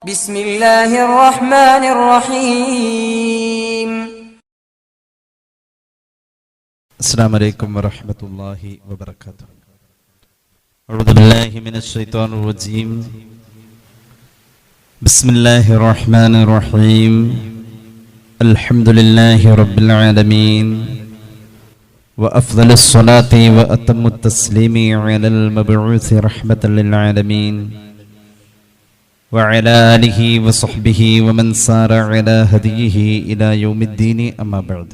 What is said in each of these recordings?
بسم الله الرحمن الرحيم. السلام عليكم ورحمة الله وبركاته. أعوذ بالله من الشيطان الرجيم. بسم الله الرحمن الرحيم. الحمد لله رب العالمين. وأفضل الصلاة وأتم التسليم على المبعوث رحمة للعالمين وعلى آله وصحبه ومن سار على هديه إلى يوم الدين أما بعد.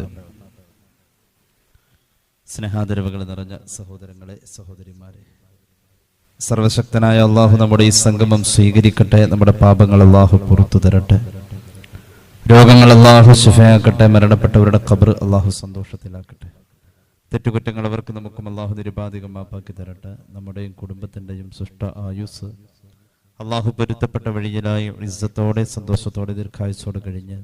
സ്നേഹാദരവുകൾ നിറഞ്ഞ സഹോദരങ്ങളെ, സഹോദരിമാരെ, സർവശക്തനായ അള്ളാഹു നമ്മുടെ ഈ സംഗമം സ്വീകരിക്കട്ടെ. നമ്മുടെ പാപങ്ങൾ അള്ളാഹു പുറത്തു തരട്ടെ. രോഗങ്ങൾ അള്ളാഹു ശിഫയാക്കട്ടെ. മരണപ്പെട്ടവരുടെ ഖബർ അള്ളാഹു സന്തോഷത്തിലാക്കട്ടെ. തെറ്റുകുറ്റങ്ങൾ അവർക്ക് നമുക്കും അള്ളാഹു നിരുപാധികം മാപ്പാക്കി തരട്ടെ. നമ്മുടെയും കുടുംബത്തിൻ്റെയും സുഷ്ട ആയുസ് അള്ളാഹു പൊരുത്തപ്പെട്ട വഴിയിലായി ഇസ്സത്തോടെ സന്തോഷത്തോടെ ദീർഘായുസ്സോടെ കഴിഞ്ഞ്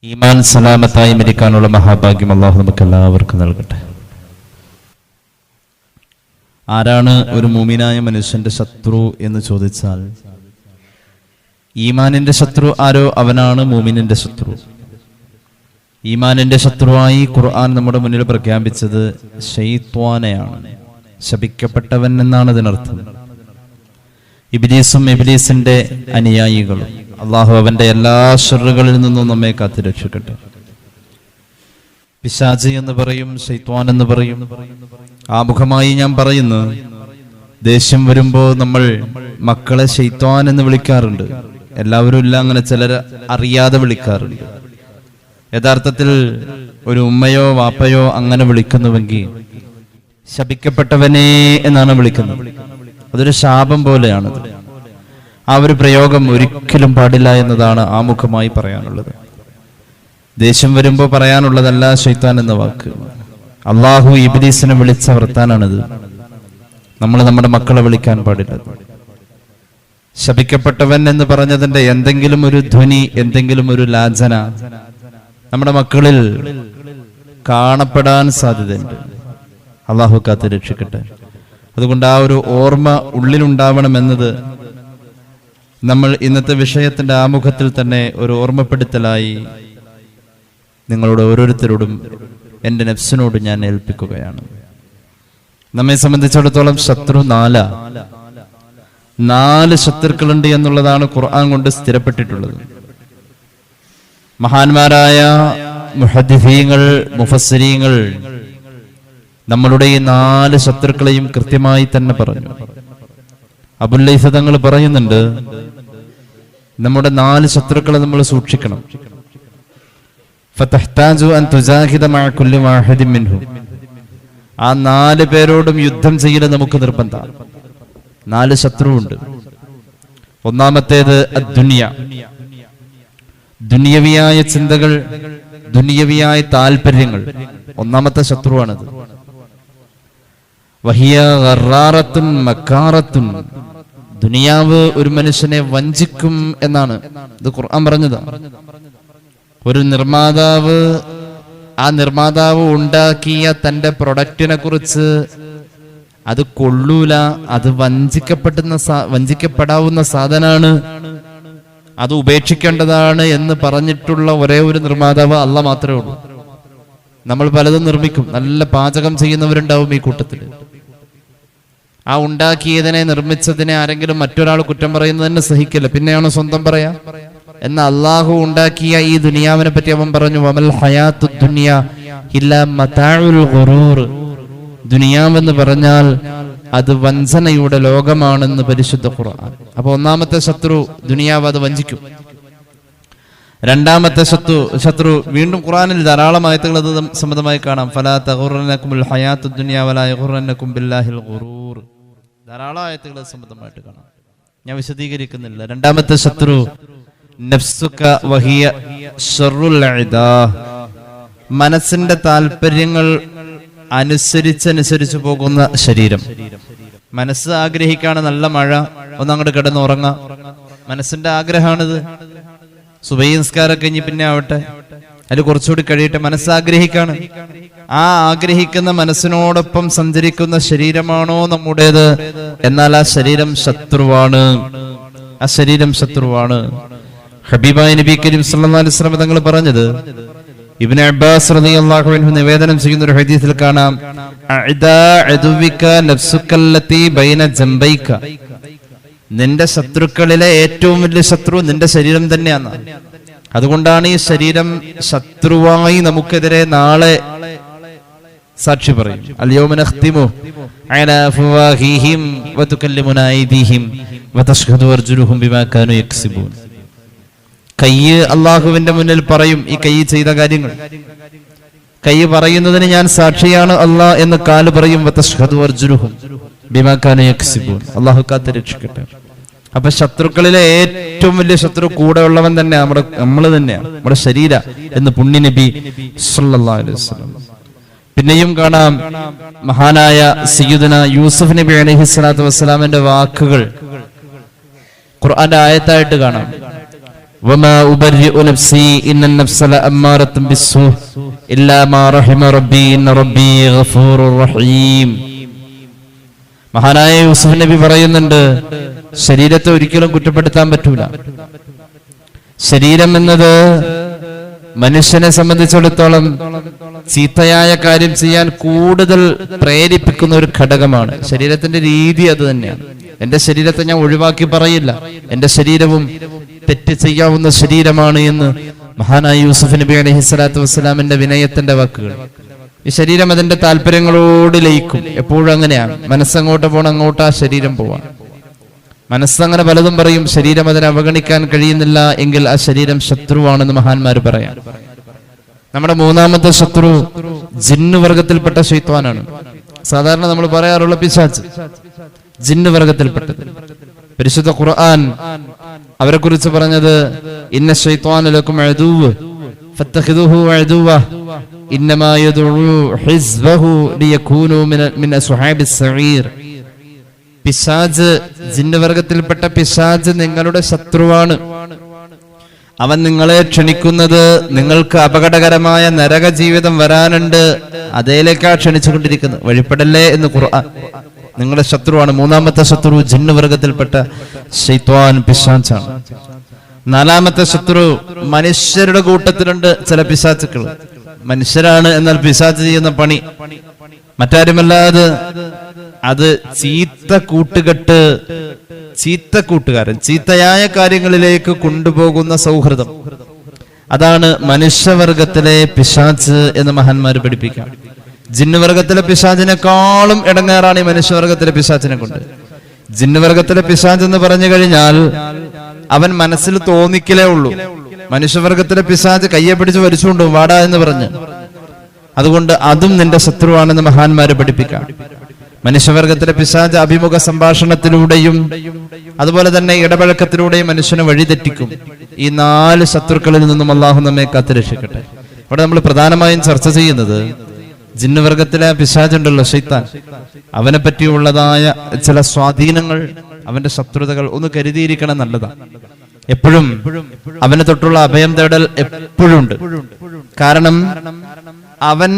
ഈമാൻ സലാമത്തായി മരിക്കാനുള്ള മഹാഭാഗ്യം അള്ളാഹു നമുക്ക് എല്ലാവർക്കും നൽകട്ടെ. ആരാണ് ഒരു മുഅ്മിനായ മനുഷ്യന്റെ ശത്രു എന്ന് ചോദിച്ചാൽ, ഈമാനിന്റെ ശത്രു ആരോ അവനാണ് മുഅ്മിനിന്റെ ശത്രു. ഈമാനിന്റെ ശത്രുവായി ഖുർആൻ നമ്മുടെ മുന്നിൽ പ്രഖ്യാപിച്ചത് ശൈത്വാനെയാണ്, ശപിക്കപ്പെട്ടവൻ എന്നാണ് ഇതിനർത്ഥം. ഇബ്ലീസും ഇബ്ലീസിന്റെ അനുയായികളും. അള്ളാഹു അവന്റെ എല്ലാ ശർറുകളിൽ നിന്നും നമ്മെ കാത്തുരക്ഷിക്കട്ടെ. പിശാച് എന്ന് പറയും, ശൈത്വാൻ എന്ന് പറയും. ആമുഖമായി ഞാൻ പറയുന്നു, ദേഷ്യം വരുമ്പോ നമ്മൾ മക്കളെ ശൈത്വാൻ എന്ന് വിളിക്കാറുണ്ട്. എല്ലാവരും ഇല്ല, അങ്ങനെ ചിലർ അറിയാതെ വിളിക്കാറുണ്ട്. യഥാർത്ഥത്തിൽ ഒരു ഉമ്മയോ വാപ്പയോ അങ്ങനെ വിളിക്കുന്നുവെങ്കിൽ ശപിക്കപ്പെട്ടവനെ എന്നാണ് വിളിക്കുന്നത്. അതൊരു ശാപം പോലെയാണത്. ആ ഒരു പ്രയോഗം ഒരിക്കലും പാടില്ല എന്നതാണ് ആമുഖമായി പറയാനുള്ളത്. ദേഷ്യം വരുമ്പോ പറയാനുള്ളതല്ല ശൈത്താൻ എന്ന വാക്ക്. അള്ളാഹു ഇബ്ലീസിനെ വിളിച്ച വർത്താനാണിത്. നമ്മൾ നമ്മുടെ മക്കളെ വിളിക്കാൻ പാടില്ല. ശപിക്കപ്പെട്ടവൻ എന്ന് പറഞ്ഞതിന്റെ എന്തെങ്കിലും ഒരു ധ്വനി, എന്തെങ്കിലും ഒരു ലാഞ്ചന നമ്മുടെ മക്കളിൽ കാണപ്പെടാൻ സാധ്യതയുണ്ട്. അള്ളാഹു കാത്ത് രക്ഷിക്കട്ടെ. അതുകൊണ്ട് ആ ഒരു ഓർമ്മ ഉള്ളിലുണ്ടാവണമെന്നത് നമ്മൾ ഇന്നത്തെ വിഷയത്തിന്റെ ആമുഖത്തിൽ തന്നെ ഒരു ഓർമ്മപ്പെടുത്തലായി നിങ്ങളോട് ഓരോരുത്തരോടും എൻ്റെ നഫ്സിനോട് ഞാൻ ഏൽപ്പിക്കുകയാണ്. നമ്മെ സംബന്ധിച്ചിടത്തോളം ശത്രു നാല് ശത്രുക്കളുണ്ട് എന്നുള്ളതാണ് ഖുർആൻ കൊണ്ട് സ്ഥിരപ്പെട്ടിട്ടുള്ളത്. മഹാന്മാരായ മുഹദ്ദിഥീങ്ങൾ, മുഫസ്സിരീങ്ങൾ നമ്മളുടെ ഈ 4 ശത്രുക്കളെയും കൃത്യമായി തന്നെ പറഞ്ഞു. അബുൽ ലൈസ് തങ്ങൾ പറയുന്നുണ്ട്, നമ്മുടെ 4 ശത്രുക്കളെ നമ്മൾ സൂക്ഷിക്കണം. ഫതഹ്താജു അൻ തുജാഹിദ മഅ കുല്ലി വാഹിദിൻ മിൻഹും. ആ 4 പേരോടും യുദ്ധം ചെയ്യൽ നമുക്ക് നിർബന്ധമാണ്. 4 ശത്രുവുണ്ട്. ഒന്നാമത്തേത് അദ്ദുനിയ, ദുനിയവിയായ ചിന്തകൾ, ദുനിയവിയായ താല്പര്യങ്ങൾ. ഒന്നാമത്തെ ശത്രുവാണത്. വഹിയ ഗറാറത്തുൻ മക്കാറത്തുൻ. ദുനിയാവ് ഒരു മനുഷ്യനെ വഞ്ചിക്കും എന്നാണ് ഇത് ഖുർആൻ പറഞ്ഞത്. ഒരു നിർമ്മാതാവ് ഉണ്ടാക്കിയ തന്റെ പ്രൊഡക്റ്റിനെ കുറിച്ച് അത് കൊള്ളൂല, അത് വഞ്ചിക്കപ്പെടാവുന്ന സാധനമാണ്, അത് ഉപേക്ഷിക്കേണ്ടതാണ് എന്ന് പറഞ്ഞിട്ടുള്ള ഒരേ ഒരു നിർമ്മാതാവ് അള്ളാഹ് മാത്രമേ ഉള്ളൂ. നമ്മൾ പലതും നിർമ്മിക്കും. നല്ല പാചകം ചെയ്യുന്നവരുണ്ടാവും ഈ കൂട്ടത്തിൽ. ആ ഉണ്ടാക്കിയതിനെ, നിർമ്മിച്ചതിനെ ആരെങ്കിലും മറ്റൊരാൾ കുറ്റം പറയുന്നതിന് സഹിക്കില്ല, പിന്നെയാണ് സ്വന്തം പറയാ. എന്നാൽ അള്ളാഹു ഉണ്ടാക്കിയ ഈ ദുനിയാവിനെ പറ്റി അവൻ പറഞ്ഞു, വമൽ ഹയാത്തുദ് ദുനിയ ഇല്ലാ മതാഉൽ ഗുറൂർ. ദുനിയാവെന്ന് പറഞ്ഞാൽ അത് വഞ്ചനയുടെ ലോകമാണെന്ന് പരിശുദ്ധ ഖുർആൻ. അപ്പൊ ഒന്നാമത്തെ ശത്രു ദുനിയാവ്, അത് വഞ്ചിക്കും. രണ്ടാമത്തെ ശത്രു വീണ്ടും ഖുർആനിൽ ധാരാളം ആയത്തുകൾ അത് സംബന്ധമായി കാണാം. ഫലാ തഗുറന്നകുമുൽ ഹയാത്തുദ് ദുനിയ വലാ യഗുറന്നകും ബില്ലാഹിൽ ഗുറൂർ. ധാരാളം ആയത്തുകൾ സംബന്ധമായിട്ട് കാണാം, ഞാൻ വിശദീകരിക്കുന്നില്ല. രണ്ടാമത്തെ ശത്രു നഫ്സുക വഹിയ ശർറുൽ ഇദാ. മനസ്സിന്റെ താല്പര്യങ്ങൾ അനുസരിച്ച് പോകുന്ന ശരീരം. മനസ്സ് ആഗ്രഹിക്കാണ് നല്ല മഴ, ഒന്നങ്ങോട്ട് കിടന്ന് ഉറങ്ങാം. മനസ്സിന്റെ ആഗ്രഹമാണിത്. സുബഹി നിസ്കാരം കഴിഞ്ഞ് പിന്നെ ആവട്ടെ, അതിൽ കുറച്ചുകൂടി കഴിയട്ടെ, മനസ്സാഗ്രഹിക്കാണ്. ആ ആഗ്രഹിക്കുന്ന മനസ്സിനോടൊപ്പം സഞ്ചരിക്കുന്ന ശരീരമാണോ നമ്മുടേത്? എന്നാൽ ആ ശരീരം ശത്രുവാണ്. ആ ശരീരം ശത്രുവാണ്. ഹബീബായ നബി കരീം സല്ലല്ലാഹു അലൈഹി വസല്ലം തങ്ങൾ പറഞ്ഞത് ഇബ്നു അബ്ബാസ് റളിയല്ലാഹു അൻഹു നിവേദനം ചെയ്യുന്ന ഒരു ഹദീസിൽ കാണാം, അഅദാ അദുവിക നഫ്സുകല്ലതി ബൈന ജംബൈക, നിന്റെ ശത്രുക്കളിലെ ഏറ്റവും വലിയ ശത്രു നിന്റെ ശരീരം തന്നെയാണ്. അതുകൊണ്ടാണ് ഈ ശരീരം ശത്രുവായി നമുക്കെതിരെ നാളെ സാക്ഷി പറയും. അൽയൗമ നഖ്തിമു അലാ അഫ്വാഹിഹിം വതുകല്ലിമുനാ ഐദിഹിം വതശ്ഹദു അർജുലുഹും ബിമാ കാനൂ യക്സിബൂൻ. കൈ അള്ളാഹുവിന്റെ മുന്നിൽ പറയും ഈ കൈ ചെയ്ത കാര്യങ്ങൾ. കൈ പറയുന്നതിന് ഞാൻ സാക്ഷിയാണ് അല്ലാഹ് എന്ന് കാല് പറയും. വതശ്ഹദു അർജുലുഹും ബിമാ കാനൂ യക്സിബൂൻ. അല്ലാഹു കാത്ത് രക്ഷിക്കട്ടെ. അപ്പൊ ശത്രുക്കളിലെ ഏറ്റവും വലിയ ശത്രു കൂടെ ഉള്ളവൻ തന്നെ നമ്മള് തന്നെയാണ്, നമ്മുടെ ശരീര എന്ന് പുണ്യ നബി സല്ലല്ലാഹു അലൈഹി വസല്ലം. പിന്നെയും കാണാം മഹാനായ സയ്യിദുന യൂസുഫ് നബി അലൈഹിസ്സലാത്തു വസ്സലാമിന്റെ വാക്കുകൾ ഖുർആന്റെ ആയത്തായിട്ട് കാണാം. വമാ ഉബർരിഉ നഫ്സി ഇന്നൻ നഫ്സ ലഅമ്മാറത്തുൻ ബിസ്സൂ ഇല്ലാ മാ റഹിമ റബ്ബി ഇന്ന റബ്ബി ഗഫൂറുർ റഹീം. മഹാനായ യൂസുഫ് നബി പറയുന്നുണ്ട്, ശരീരത്തെ ഒരിക്കലും കുറ്റപ്പെടുത്താൻ പറ്റൂല. ശരീരം എന്നത് മനുഷ്യനെ സംബന്ധിച്ചിടത്തോളം ചീത്തയായ കാര്യം ചെയ്യാൻ കൂടുതൽ പ്രേരിപ്പിക്കുന്ന ഒരു ഘടകമാണ്. ശരീരത്തിന്റെ രീതി അത് തന്നെയാണ്. എന്റെ ശരീരത്തെ ഞാൻ ഒഴിവാക്കി പറയില്ല, എന്റെ ശരീരവും തെറ്റ് ചെയ്യാവുന്ന ശരീരമാണ് എന്ന് മഹാനായ യൂസുഫ് നബി അലൈഹിസ്സലാത്തു വസ്സലാമിന്റെ വിനയത്തിന്റെ വാക്കുകൾ. ഈ ശരീരം അതിന്റെ താല്പര്യങ്ങളോട് ലയിക്കും. എപ്പോഴും അങ്ങനെയാണ്. മനസ്സങ്ങോട്ട് പോകണം, അങ്ങോട്ട് ആ ശരീരം പോവാം. മനസ്സങ്ങനെ പലതും പറയും, ശരീരം അതിനെ അവഗണിക്കാൻ കഴിയുന്നില്ല എങ്കിൽ ആ ശരീരം ശത്രുവാണെന്ന് മഹാന്മാര് പറയാം. നമ്മുടെ മൂന്നാമത്തെ ശത്രു ജിന്ന് വർഗത്തിൽപ്പെട്ട ശൈത്വാനാണ്. സാധാരണ നമ്മൾ പറയാറുള്ള പിശാച് ജിന്ന് വർഗത്തിൽപ്പെട്ടത്. പരിശുദ്ധ ഖുർആൻ അവരെ കുറിച്ച് പറഞ്ഞത് ഇന്ന ശൈത്വാന ലക്കും അദുവ്വ് ഫത്തഖിദുഹു അദുവ്വ ഇന്നമാ യദ്ഉ ഹിസ്ബഹു ലിയകൂനു മിൻ അസ്ഹാബിസ് സഈർ. പിശാച്, ജിന്നുവർഗത്തിൽപ്പെട്ട പിശാച് നിങ്ങളുടെ ശത്രുവാണ്. അവൻ നിങ്ങളെ ക്ഷണിക്കുന്നത് നിങ്ങൾക്ക് അപകടകരമായ നരക ജീവിതം വരാനുണ്ട്, അതേലേക്കാ ക്ഷണിച്ചുകൊണ്ടിരിക്കുന്നത്. വഴിപ്പെടല്ലേ എന്ന് ഖുർആൻ. നിങ്ങളുടെ ശത്രുവാണ്. മൂന്നാമത്തെ ശത്രു ജിന്നുവർഗത്തിൽപ്പെട്ട ശൈത്വാൻ, പിശാചാണ്. നാലാമത്തെ ശത്രു മനുഷ്യരുടെ കൂട്ടത്തിലുണ്ട് ചില പിശാചുക്കൾ. മനുഷ്യരാണ്, എന്നാൽ പിശാച് ചെയ്യുന്ന പണി മറ്റാരുമല്ലാതെ അത് ചീത്ത കൂട്ടുകെട്ട്, ചീത്ത കൂട്ടുകാരൻ, ചീത്തയായ കാര്യങ്ങളിലേക്ക് കൊണ്ടുപോകുന്ന സൗഹൃദം. അതാണ് മനുഷ്യവർഗത്തിലെ പിശാച് എന്ന് മഹാന്മാര് പഠിപ്പിക്കാം. ജിന്നുവർഗത്തിലെ പിശാചിനെക്കാളും ഇടങ്ങേറാണ് ഈ മനുഷ്യവർഗത്തിലെ പിശാചിനെ കൊണ്ട്. ജിന്നുവർഗത്തിലെ പിശാച് എന്ന് പറഞ്ഞു കഴിഞ്ഞാൽ അവൻ മനസ്സിൽ തോന്നിക്കലേ ഉള്ളൂ. മനുഷ്യവർഗത്തിലെ പിശാച് കയ്യെ പിടിച്ച് വലിച്ചുകൊണ്ടു വാടാ എന്ന് പറഞ്ഞ്. അതുകൊണ്ട് അതും നിന്റെ ശത്രുവാണെന്ന് മഹാന്മാരെ പഠിപ്പിക്കാം. മനുഷ്യവർഗത്തിലെ പിശാച് അഭിമുഖ സംഭാഷണത്തിലൂടെയും അതുപോലെ തന്നെ ഇടപഴക്കത്തിലൂടെയും മനുഷ്യനെ വഴിതെറ്റിക്കും. ഈ 4 ശത്രുക്കളിൽ നിന്നും അള്ളാഹു നമ്മെ കാത്തുരക്ഷിക്കട്ടെ. ഇവിടെ നമ്മൾ പ്രധാനമായും ചർച്ച ചെയ്യുന്നത് ജിന്നുവർഗത്തിലെ പിശാചുണ്ടല്ലോ, ശൈത്താൻ, അവനെ പറ്റിയുള്ളതായ ചില സ്വാധീനങ്ങൾ, അവന്റെ ശത്രുതകൾ ഒന്ന് കരുതിയിരിക്കണം, നല്ലതാണ്. എപ്പോഴും അവനെ തൊട്ടുള്ള അഭയം തേടൽ എപ്പോഴും ഉണ്ട്. കാരണം അവൻ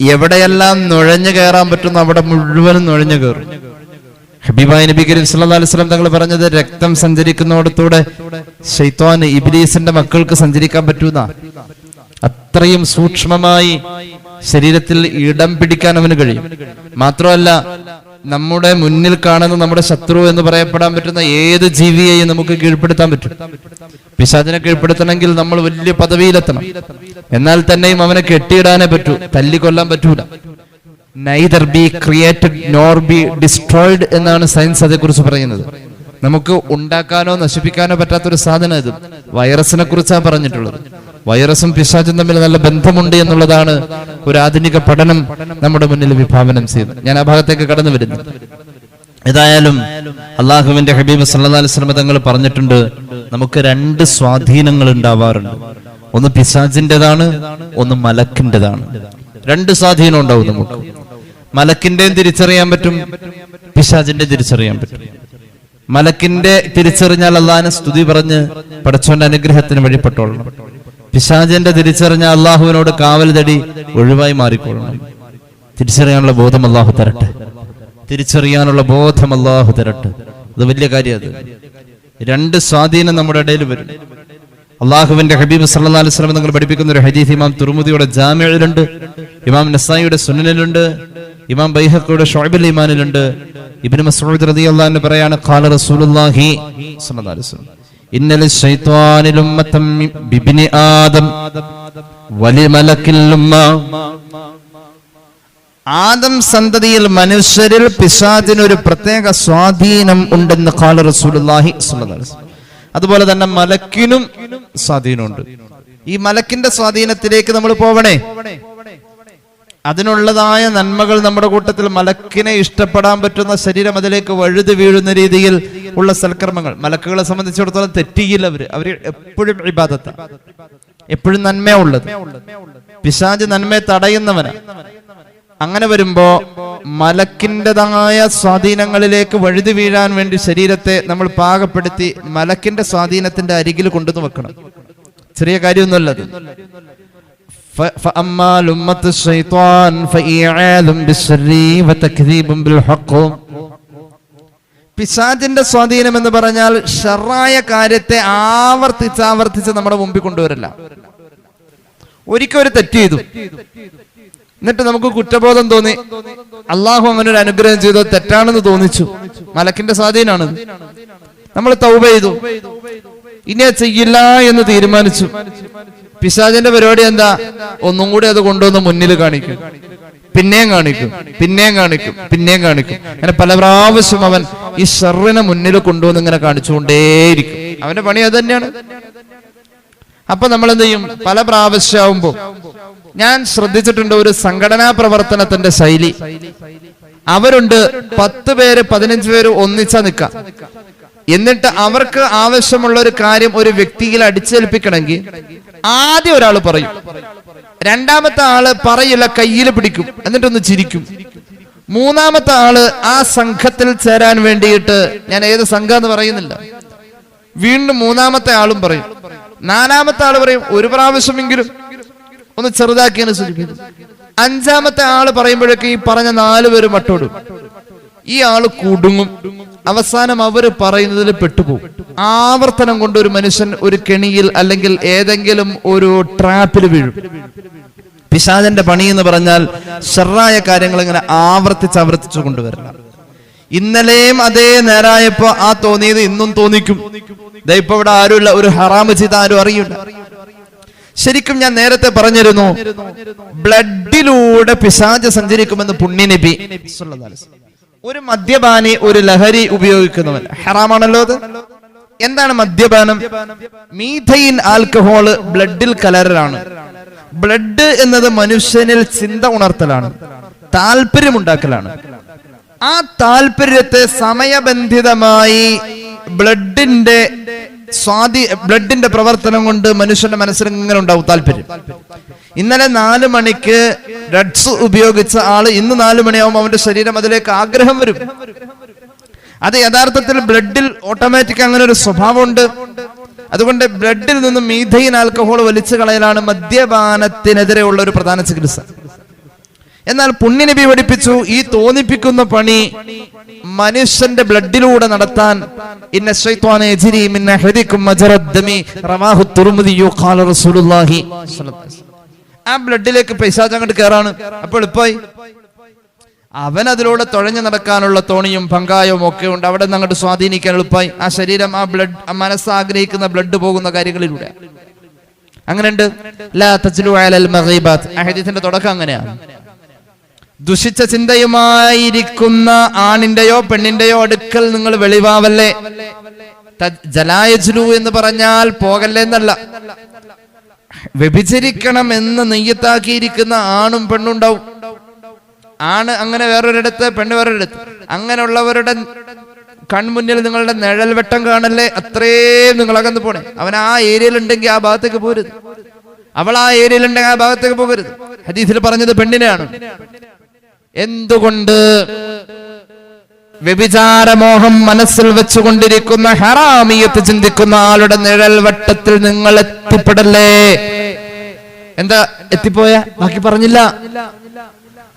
എവിടെയെല്ലാം നുഴഞ്ഞു കയറാൻ പറ്റുന്നു അവിടെ മുഴുവനും നുഴഞ്ഞു കയറും. ഹബീബായ നബി കരീം സല്ലല്ലാഹു അലൈഹി വസല്ലം തങ്ങൾ പറഞ്ഞത്, രക്തം സഞ്ചരിക്കുന്നിടത്തൂടെ ശൈത്വാൻ, ഇബ്ലീസിന്റെ മക്കൾക്ക് സഞ്ചരിക്കാൻ പറ്റൂന്ന. അത്രയും സൂക്ഷ്മമായി ശരീരത്തിൽ ഇടം പിടിക്കാൻ അവന് കഴിയും. മാത്രമല്ല, നമ്മുടെ മുന്നിൽ കാണുന്ന നമ്മുടെ ശത്രു എന്ന് പറയപ്പെടാൻ പറ്റുന്ന ഏത് ജീവിയെയും നമുക്ക് കീഴ്പ്പെടുത്താൻ പറ്റും. പിശാചിനെ കീഴ്പ്പെടുത്തണമെങ്കിൽ നമ്മൾ വലിയ പദവിയിലെത്തണം. എന്നാൽ തന്നെയും അവനെ കെട്ടിയിടാനേ പറ്റൂ, തല്ലിക്കൊല്ലാൻ പറ്റൂല. Neither be created nor B destroyed എന്നാണ് സയൻസ് അതേക്കുറിച്ച് പറയുന്നത്. നമുക്ക് ഉണ്ടാക്കാനോ നശിപ്പിക്കാനോ പറ്റാത്തൊരു സാധനം ഇത്. വൈറസിനെ കുറിച്ചാണ് പറഞ്ഞിട്ടുള്ളത്. വൈറസും പിശാചും തമ്മിൽ നല്ല ബന്ധമുണ്ട് എന്നുള്ളതാണ് ഒരു ആധുനിക പഠനം നമ്മുടെ മുന്നിൽ വിഭാവനം ചെയ്യുന്നത്. ഞാൻ ആ ഭാഗത്തേക്ക് കടന്നു വരുന്നു. ഏതായാലും അള്ളാഹുവിന്റെ ഹബീബ് സല്ലല്ലാഹു അലൈഹി വസല്ലം തങ്ങൾ പറഞ്ഞിട്ടുണ്ട്, നമുക്ക് 2 സ്വാധീനങ്ങൾ ഉണ്ടാവാറുണ്ട്. ഒന്ന് പിശാചിന്റേതാണ്, ഒന്ന് മലക്കിന്റേതാണ്. 2 സ്വാധീനം ഉണ്ടാവും നമുക്ക്. മലക്കിന്റെയും തിരിച്ചറിയാൻ പറ്റും, പിശാചിന്റെ തിരിച്ചറിയാൻ പറ്റും. മലക്കിന്റെ തിരിച്ചറിഞ്ഞാൽ അള്ളാഹിനെ സ്തുതി പറഞ്ഞ് പടച്ചവന്റെ അനുഗ്രഹത്തിന് വഴിപ്പെട്ടോളണം. പിശാചിന്റെ തിരിച്ചറിഞ്ഞ അള്ളാഹുവിനോട് കാവൽ തടി ഒഴിവായി മാറിക്കൊള്ളണം. തിരിച്ചറിയാനുള്ള ബോധം അള്ളാഹു തരട്ടെ. തിരിച്ചറിയാനുള്ള ബോധം അള്ളാഹു തരട്ടെ. അത് വലിയ കാര്യം. അത് രണ്ട് സ്വാധീനം നമ്മുടെ ഇടയിൽ വരും. അള്ളാഹുവിന്റെ ഹബീബ് സല്ലല്ലാഹു അലൈഹി വസല്ലം നിങ്ങൾ പഠിപ്പിക്കുന്ന ഒരു ഹദീസ് ഇമാം തുർമുദിയുടെ ജാമിഇലുണ്ട്, ഇമാം നസായിയുടെ സുനനിലുണ്ട്, ഇമാം ബൈഹഖിയുടെ ശുഅബുൽ ഈമാനിലുണ്ട്. ഇബ്നു മസ്ഊദ് റളിയല്ലാഹു അൻഹു പറയാണ്, ഖാല റസൂലുള്ളാഹി സ്വല്ലല്ലാഹു അലൈഹി വസല്ലം ഇന്നൽ ശൈത്വാനിൽ ഉമ്മതം ബിബ്നി ആദം വലിമലക്കിൽ ഉമ്മ. ആദം സന്തതിയിൽ മനുഷ്യരിൽ പിശാചിന് ഒരു പ്രത്യേക സ്വാധീനം ഉണ്ടെന്ന് ഖാല റസൂലുള്ളാഹി സ്വല്ലല്ലാഹു അലൈഹി വസല്ലം. അതുപോലെ തന്നെ മലക്കിനും സ്വാധീനമുണ്ട്. ഈ മലക്കിന്റെ സ്വാധീനത്തിലേക്ക് നമ്മൾ പോവണേ, അതിനുള്ളതായ നന്മകൾ നമ്മുടെ കൂട്ടത്തിൽ മലക്കിനെ ഇഷ്ടപ്പെടാൻ പറ്റുന്ന ശരീരം അതിലേക്ക് വഴുതി വീഴുന്ന രീതിയിൽ ഉള്ള സൽക്കർമ്മങ്ങൾ. മലക്കുകളെ സംബന്ധിച്ചിടത്തോളം തെറ്റിയില്ല, അവര് എപ്പോഴും ഇബാദത്ത്, എപ്പോഴും നന്മ ഉള്ളത്. പിശാച് നന്മയെ തടയുന്നവനാ. അങ്ങനെ വരുമ്പോ മലക്കിൻ്റെതായ സ്വാധീനങ്ങളിലേക്ക് വഴുതി വീഴാൻ വേണ്ടി ശരീരത്തെ നമ്മൾ പാകപ്പെടുത്തി മലക്കിന്റെ സ്വാധീനത്തിന്റെ അരികിൽ കൊണ്ടുവന്ന് വെക്കണം. ചെറിയ കാര്യമൊന്നുമല്ലത്. പിശാചിന്റെ സ്വാധീനം എന്ന് പറഞ്ഞാൽ ഷർറായ കാര്യത്തെ ആവർത്തിച്ച് നമ്മുടെ മുമ്പിൽ കൊണ്ടുവരില്ല. ഒരിക്കൽ ഒരു തെറ്റ് ചെയ്തു, എന്നിട്ട് നമുക്ക് കുറ്റബോധം തോന്നി, അള്ളാഹു അങ്ങനെ ഒരു അനുഗ്രഹം ചെയ്തു, തെറ്റാണെന്ന് തോന്നിച്ചു, മലക്കിന്റെ സ്വാധീനമാണത്. നമ്മൾ തൗബ ചെയ്തു, ഇനി അത് ചെയ്യില്ല എന്ന് തീരുമാനിച്ചു. പിശാചിന്റെ പരിപാടി എന്താ? ഒന്നും കൂടി അത് കൊണ്ടുവന്ന് മുന്നിൽ കാണിക്കും, പിന്നെയും കാണിക്കും, പിന്നെയും കാണിക്കും, പിന്നെയും കാണിക്കും. അങ്ങനെ പല പ്രാവശ്യം അവൻ ഈ ഷർറിനെ മുന്നിൽ കൊണ്ടുവന്ന് ഇങ്ങനെ കാണിച്ചുകൊണ്ടേയിരിക്കും. അവന്റെ പണി അത് തന്നെയാണ്. അപ്പൊ നമ്മൾ എന്ത് ചെയ്യും? പല പ്രാവശ്യമാകുമ്പോ ഞാൻ ശ്രദ്ധിച്ചിട്ടുണ്ട് ഒരു സംഘടനാ പ്രവർത്തനത്തിന്റെ ശൈലി. അവരുണ്ട് 10 പേര് 15 പേര് ഒന്നിച്ചാ നിൽക്കാം. എന്നിട്ട് അവർക്ക് ആവശ്യമുള്ള ഒരു കാര്യം ഒരു വ്യക്തിയിൽ അടിച്ചേൽപ്പിക്കണമെങ്കിൽ ആദ്യം ഒരാൾ പറയും, രണ്ടാമത്തെ ആള് പറയില്ല, കയ്യിൽ പിടിക്കും, എന്നിട്ടൊന്ന് ചിരിക്കും. മൂന്നാമത്തെ ആള് ആ സംഘത്തിൽ ചേരാൻ വേണ്ടിയിട്ട്, ഞാൻ ഏത് സംഘം എന്ന് പറയുന്നില്ല, വീണ്ടും മൂന്നാമത്തെ ആളും പറയും. നാലാമത്തെ ആള് പറയും, ഒരു പ്രാവശ്യമെങ്കിലും ഒന്ന് ചെറുതാക്കിയെന്ന് സൂചിപ്പിക്കും. അഞ്ചാമത്തെ ആള് പറയുമ്പോഴേക്ക് ഈ പറഞ്ഞ 4 പേര് മട്ടോടും. ഈ ആള് കുടുങ്ങും. അവസാനം അവര് പറയുന്നതിൽ പെട്ടുപോകും. ആവർത്തനം കൊണ്ട് ഒരു മനുഷ്യൻ ഒരു കെണിയിൽ അല്ലെങ്കിൽ ഏതെങ്കിലും ഒരു ട്രാപ്പിൽ വീഴും. പിശാചിന്റെ പണി എന്ന് പറഞ്ഞാൽ ഷർറായ കാര്യങ്ങൾ ഇങ്ങനെ ആവർത്തിച്ചു കൊണ്ടുവരണം. ഇന്നലെയും അതേ നേരായപ്പോ ആ തോന്നിയത് ഇന്നും തോന്നിക്കും. ഇപ്പൊ ഇവിടെ ആരുമില്ല, ഒരു ഹറാമ് ചെയ്ത ആരും അറിയില്ല. ശരിക്കും ഞാൻ നേരത്തെ പറഞ്ഞിരുന്നു, ബ്ലഡിലൂടെ പിശാച് സഞ്ചരിക്കുമെന്ന് പുണ്യനബി. ഒരു മദ്യപാനി, ഒരു ലഹരി ഉപയോഗിക്കുന്നവൻ ഹറാമാണല്ലോ അത്. എന്താണ് മദ്യപാനം? മീഥൈൻ ആൽക്കഹോള് ബ്ലഡിൽ കലരലാണ്. ബ്ലഡ് എന്നത് മനുഷ്യനിൽ ചിന്ത ഉണർത്തലാണ്, താല്പര്യമുണ്ടാക്കലാണ്. ആ താല്പര്യത്തെ സമയബന്ധിതമായി ബ്ലഡിന്റെ പ്രവർത്തനം കൊണ്ട് മനുഷ്യന്റെ മനസ്സിൽ ഇങ്ങനെ ഉണ്ടാവും താല്പര്യം. ഇന്നലെ 4 മണിക്ക് ഡ്രഗ്സ് ഉപയോഗിച്ച ആള് ഇന്ന് 4 മണിയാവുമ്പോൾ അവന്റെ ശരീരം അതിലേക്ക് ആഗ്രഹം വരും. അത് യഥാർത്ഥത്തിൽ ബ്ലഡിൽ ഓട്ടോമാറ്റിക് അങ്ങനെ ഒരു സ്വഭാവമുണ്ട്. അതുകൊണ്ട് ബ്ലഡിൽ നിന്നും മീഥൈൻ ആൽക്കഹോൾ വലിച്ചു കളയലാണ് മദ്യപാനത്തിനെതിരെയുള്ള ഒരു പ്രധാന ചികിത്സ. എന്നാൽ പുണ്യനബി പഠിപ്പിച്ചു, ഈ തോന്നിപ്പിക്കുന്ന പണി മനുഷ്യന്റെ ബ്ലഡിലൂടെ നടത്താൻ ഇന്ന ശൈത്വാന യജ്രി മിൻ അഹദികും മജറദ് ദമി റവാഹു തുർമുദി ഖാല റസൂലുള്ളാഹി സ്വല്ലല്ലാഹു അലൈഹി വസല്ലം. ആ ബ്ലഡിലേക്ക് പിശാച് അങ്ങോട്ട് കയറാണ്. അപ്പോൾ എളുപ്പമായി അവൻ അതിലൂടെ തുഴഞ്ഞു നടക്കാനുള്ള തോണിയും പങ്കായവും ഒക്കെ ഉണ്ട്. അവിടെ നിന്ന് അങ്ങോട്ട് സ്വാധീനിക്കാൻ എളുപ്പമായി. ആ ശരീരം, ആ ബ്ലഡ്, ആ മനസ്സ് ആഗ്രഹിക്കുന്ന ബ്ലഡ് പോകുന്ന കാര്യങ്ങളിലൂടെ അങ്ങനെയുണ്ട്. ലാ തജ്ലു അലൽ മഗീബാത്ത്, ആ ഹദീസിന്റെ തുടക്കം അങ്ങനെയാണ്. ദുഷിച്ച ചിന്തയുമായിരിക്കുന്ന ആണിന്റെയോ പെണ്ണിന്റെയോ അടുക്കൽ നിങ്ങൾ വെളിവാവല്ലേ. ജലായജ്ലു എന്ന് പറഞ്ഞാൽ പോകല്ലേ എന്നല്ല, വ്യഭിചരിക്കണം എന്ന് നെയ്യത്താക്കിയിരിക്കുന്ന ആണും പെണ്ണും ഉണ്ടാവും. ആണ് അങ്ങനെ വേറൊരിടത്ത്, പെണ്ണ് വേറൊരിടത്ത്. അങ്ങനെയുള്ളവരുടെ കൺമുന്നിൽ നിങ്ങളുടെ നിഴൽ വെട്ടം കാണല്ലേ, അത്രയും നിങ്ങൾ അകന്നു പോണേ. അവൻ ആ ഏരിയയിൽ ഉണ്ടെങ്കിൽ ആ ഭാഗത്തേക്ക് പോരുത്, അവൾ ആ ഏരിയയിൽ ഉണ്ടെങ്കിൽ ആ ഭാഗത്തേക്ക് പോകരുത്. ഹദീസിൽ പറഞ്ഞത് പെണ്ണിനെയാണ്. എന്തുകൊണ്ട്? വ്യഭിചാരമോഹം മനസ്സിൽ വെച്ചുകൊണ്ടിരിക്കുന്ന, ഹറാമിയത്ത് ചിന്തിക്കുന്ന ആളുടെ നിഴൽ വട്ടത്തിൽ നിങ്ങൾ എത്തിപ്പെടല്ലേ. എന്താ എത്തിപ്പോയ? ബാക്കി പറഞ്ഞില്ല.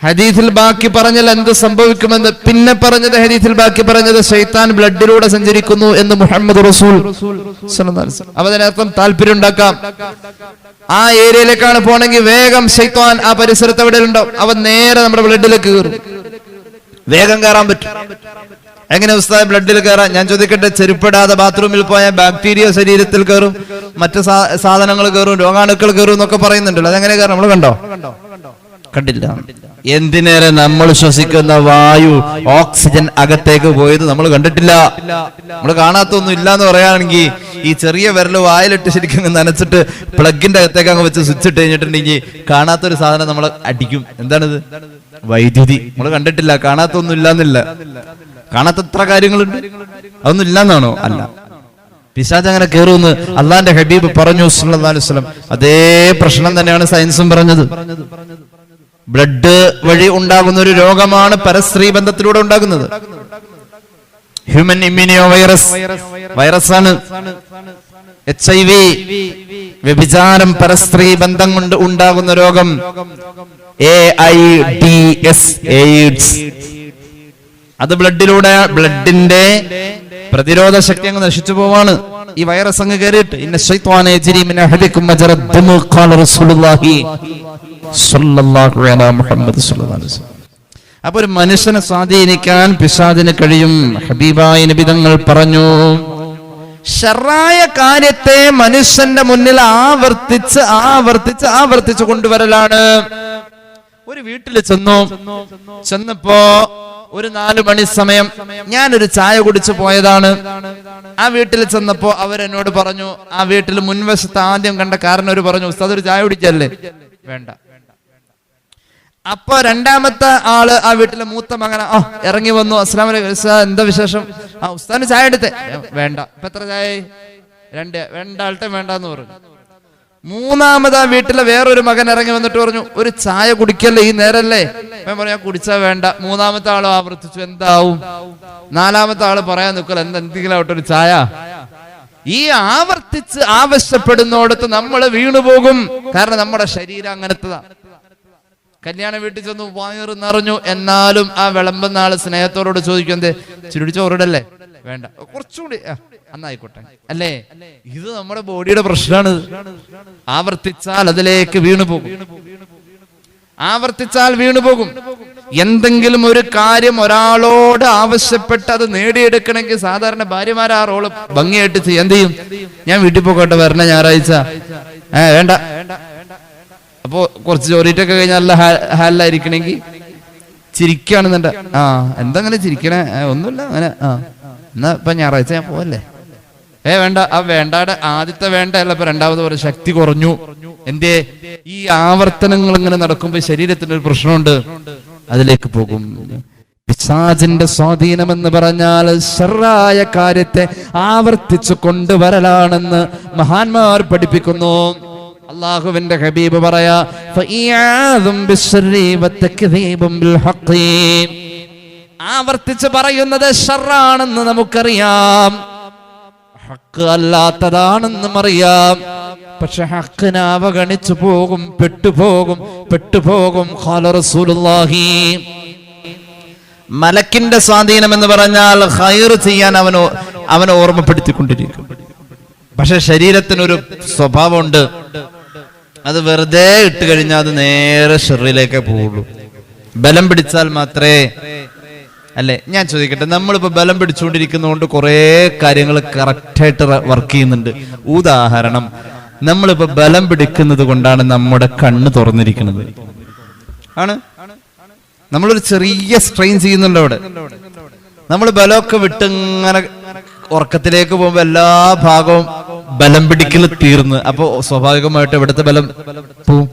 ഹദീസിൽ ബാക്കി പറഞ്ഞാൽ എന്ത് സംഭവിക്കുമെന്ന് പിന്നെ പറഞ്ഞത്, ഹദീസിൽ ബാക്കി പറഞ്ഞത് ശൈത്താൻ ബ്ലഡിലൂടെ സഞ്ചരിക്കുന്നു എന്ന് മുഹമ്മദ് റസൂൽ സ്വല്ലല്ലാഹു അലൈഹി വസല്ലം. അതിനർത്ഥം താല്പര്യം ഉണ്ടാക്കാം. ആ ഏരിയയിലേക്കാണ് പോണെങ്കിൽ വേഗം ശൈത്താൻ ആ പരിസരത്ത് എവിടെ ഉണ്ടാവും, അവൻ നേരെ നമ്മുടെ ബ്ലഡിലേക്ക് കയറും. വേഗം കയറാൻ പറ്റും. എങ്ങനെ ഉസ്താദ് ബ്ലഡിൽ കയറാൻ? ഞാൻ ചോദിക്കട്ടെ, ചെരുപ്പിടാതെ ബാത്റൂമിൽ പോയ ബാക്ടീരിയ ശരീരത്തിൽ കയറും, മറ്റു സാധനങ്ങൾ കയറും, രോഗാണുക്കൾ കയറും എന്നൊക്കെ പറയുന്നുണ്ടല്ലോ. അതെങ്ങനെ കയറും? നമ്മൾ കണ്ടോ? കണ്ടില്ല. എന്തിനേറെ നമ്മൾ ശ്വസിക്കുന്ന വായു, ഓക്സിജൻ അകത്തേക്ക് പോയത് നമ്മൾ കണ്ടിട്ടില്ല. നമ്മൾ കാണാത്തൊന്നും ഇല്ല എന്ന് പറയുകയാണെങ്കിൽ ഈ ചെറിയ വിരല് വായിലിട്ട് ശരിക്കും നനച്ചിട്ട് പ്ലഗിന്റെ അകത്തേക്ക് അങ്ങ് വെച്ച് സ്വിച്ച് ഇട്ട് കഴിഞ്ഞിട്ടുണ്ടെങ്കിൽ കാണാത്തൊരു സാധനം നമ്മൾ അടിക്കും. എന്താണിത്? വൈദ്യുതി. നമ്മൾ കണ്ടിട്ടില്ല, കാണാത്തൊന്നും ഇല്ലാന്നില്ല. കാണാത്ത എത്ര കാര്യങ്ങളുണ്ട്, അതൊന്നും ഇല്ലാന്നാണോ? അല്ല. പിശാച് അങ്ങനെ കയറുമെന്ന് അള്ളാന്റെ ഹബീബ് പറഞ്ഞു സല്ലല്ലാഹു അലൈഹി വസല്ലം. അതേ പ്രശ്നം തന്നെയാണ് സയൻസും പറഞ്ഞത്. ബ്ലഡ് വഴി ഉണ്ടാകുന്ന ഒരു രോഗമാണ് പരസ്ത്രീ ബന്ധത്തിലൂടെ ഉണ്ടാകുന്നത്. ഹ്യൂമൻ ഇമ്മ്യൂണിയോ വൈറസ് ആണ്. HIV, വ്യഭിചാരം, പരസ്ത്രീ ബന്ധം കൊണ്ട് ഉണ്ടാകുന്ന രോഗം. AIDS, AIDS. അത് ബ്ലഡിലൂടെ, ബ്ലഡിന്റെ പ്രതിരോധ ശക്തി അങ്ങ് നശിച്ചു പോവാണ് ഈ വൈറസ് അങ്ങ് കയറിയിട്ട്. ഇന്ന ശൈത്വാന യജ്രി മിൻ അഹദികും മജ്റ ദമു ഖാല റസൂലുള്ളാഹി സ്വല്ലല്ലാഹു അലൈഹി മുഹമ്മദ് സ്വല്ലല്ലാഹു അലൈഹി വസല്ലം. അപ്പോൾ ഒരു മനുഷ്യനെ സ്വാധീനിക്കാൻ പിശാചിന് കഴിയും. ഹബീബായ നബി തങ്ങൾ പറഞ്ഞു, ശർറായ കാര്യത്തെ മനുഷ്യന്റെ മുന്നിൽ ആവർത്തിച്ച് കൊണ്ടുവരലാണ്. ഒരു വീട്ടിൽ ചെന്നപ്പോ ഒരു 4 മണി സമയം ഞാനൊരു ചായ കുടിച്ചു പോയതാണ്. ആ വീട്ടിൽ ചെന്നപ്പോ അവരെന്നോട് പറഞ്ഞു, ആ വീട്ടിൽ മുൻവശത്ത് ആദ്യം കണ്ട കാരണവർ പറഞ്ഞു, ഉസ്താദ് ഒരു ചായ കുടിക്കല്ലേ? വേണ്ട. അപ്പൊ രണ്ടാമത്തെ ആള്, ആ വീട്ടിലെ മൂത്ത മകന ഇറങ്ങി വന്നു. അസ്സലാമു അലൈക്കും ഉസ്താദ്, എന്താ വിശേഷം? ഉസ്താദിന് ചായ എടുത്തേ? വേണ്ട. ഇപ്പൊ എത്ര ചായ? 2. രണ്ടാൾട്ടെ വേണ്ടെന്ന് പറഞ്ഞു. മൂന്നാമത് ആ വീട്ടിലെ വേറൊരു മകൻ ഇറങ്ങി വന്നിട്ട് പറഞ്ഞു, ഒരു ചായ കുടിക്കല്ലേ, ഈ നേരല്ലേ? ഞാൻ പറയാ കുടിച്ചാ വേണ്ട. മൂന്നാമത്തെ ആള് ആവർത്തിച്ചു, എന്താവും? 4-മത്തെ ആള് പറയാൻ നിൽക്കല, എന്തെങ്കിലും ആവട്ടെ ഒരു ചായ. ഈ ആവർത്തിച്ച് ആവശ്യപ്പെടുന്നോടത്ത് നമ്മൾ വീണുപോകും. കാരണം നമ്മുടെ ശരീരം അങ്ങനത്തതാ. കല്യാണ വീട്ടിൽ ചെന്നു, വയറ് നിറഞ്ഞു, എന്നാലും ആ വിളമ്പുന്ന ആള് സ്നേഹത്തോട് ചോദിക്കും, എന്തേ ചുരുടി ചോറിടല്ലേ? വേണ്ട, കുറച്ചുകൂടി അന്നായിക്കോട്ടെ അല്ലേ? ഇത് നമ്മുടെ ബോഡിയുടെ പ്രശ്നമാണ്. ആവർത്തിച്ചാൽ അതിലേക്ക് വീണുപോകും. എന്തെങ്കിലും ഒരു കാര്യം ഒരാളോട് ആവശ്യപ്പെട്ട് അത് നേടിയെടുക്കണമെങ്കിൽ സാധാരണ ഭാര്യമാർ ആ റോള് ഭംഗിയായിട്ട് ചെയ്യും. എന്ത് ചെയ്യും? ഞാൻ വീട്ടിൽ പോകട്ടെ, വരണ ഞായറാഴ്ച. വേണ്ട. അപ്പോ കുറച്ച് ജോലിയൊക്കെ കഴിഞ്ഞാൽ നല്ല ഹാലിലായിരിക്കണമെങ്കിൽ ചിരിക്കുകയാണെന്നുണ്ട. എന്തെങ്ങനെ ചിരിക്കണേ? ഒന്നുമില്ല, അങ്ങനെ. എന്നാ ഇപ്പൊ ഞായറാഴ്ച ഞാൻ പോവല്ലേ? വേണ്ട. ആ വേണ്ടാടെ ആദ്യത്തെ വേണ്ട അല്ല, ഇപ്പൊ രണ്ടാമത് ഒരു ശക്തി കുറഞ്ഞു. എന്തേ? ഈ ആവർത്തനങ്ങൾ ഇങ്ങനെ നടക്കുമ്പോ ശരീരത്തിന് ഒരു പ്രശ്നമുണ്ട്, അതിലേക്ക് പോകും. പിശാചിന്റെ സ്വാധീനം എന്ന് പറഞ്ഞാൽ ശർറായ കാര്യത്തെ ആവർത്തിച്ചു കൊണ്ടുവരലാണെന്ന് മഹാന്മാർ പഠിപ്പിക്കുന്നു. അല്ലാഹുവിന്റെ ഹബീബ് പറയാ, ആവർത്തിച്ച് പറയുന്നത് ഷർറാണെന്ന് നമുക്കറിയാം, ഹക്ക് അല്ലാത്തതാണെന്നും അറിയാം. പക്ഷെ ഹക്കിനെ അവഗണിച്ചു പോകും, പെട്ടുപോകും. ഖാല റസൂലുള്ളാഹി. മലക്കിന്റെ സ്വാധീനം എന്ന് പറഞ്ഞാൽ ഖൈർ ചെയ്യാൻ അവനെ ഓർമ്മപ്പെടുത്തിക്കൊണ്ടിരിക്കും. പക്ഷെ ശരീരത്തിനൊരു സ്വഭാവമുണ്ട്, അത് വെറുതെ ഇട്ട് കഴിഞ്ഞാൽ അത് നേരെ ഷെറിലേക്ക് പോവുള്ളൂ. ബലം പിടിച്ചാൽ മാത്രമേ അല്ലെ? ഞാൻ ചോദിക്കട്ടെ, നമ്മളിപ്പോ ബലം പിടിച്ചുകൊണ്ടിരിക്കുന്നതുകൊണ്ട് കുറെ കാര്യങ്ങൾ കറക്റ്റായിട്ട് വർക്ക് ചെയ്യുന്നുണ്ട്. ഉദാഹരണം, നമ്മളിപ്പോ ബലം പിടിക്കുന്നത് കൊണ്ടാണ് നമ്മുടെ കണ്ണ് തുറന്നിരിക്കുന്നത്. ആണ്, നമ്മളൊരു ചെറിയ സ്ട്രെയിൻ ചെയ്യുന്നുണ്ട് അവിടെ. നമ്മൾ ബലമൊക്കെ വിട്ടിങ്ങനെ ഉറക്കത്തിലേക്ക് പോകുമ്പോ എല്ലാ ഭാഗവും ബലം പിടിക്കൽ തീർന്ന്, അപ്പൊ സ്വാഭാവികമായിട്ട് ഇവിടുത്തെ ബലം പോവും.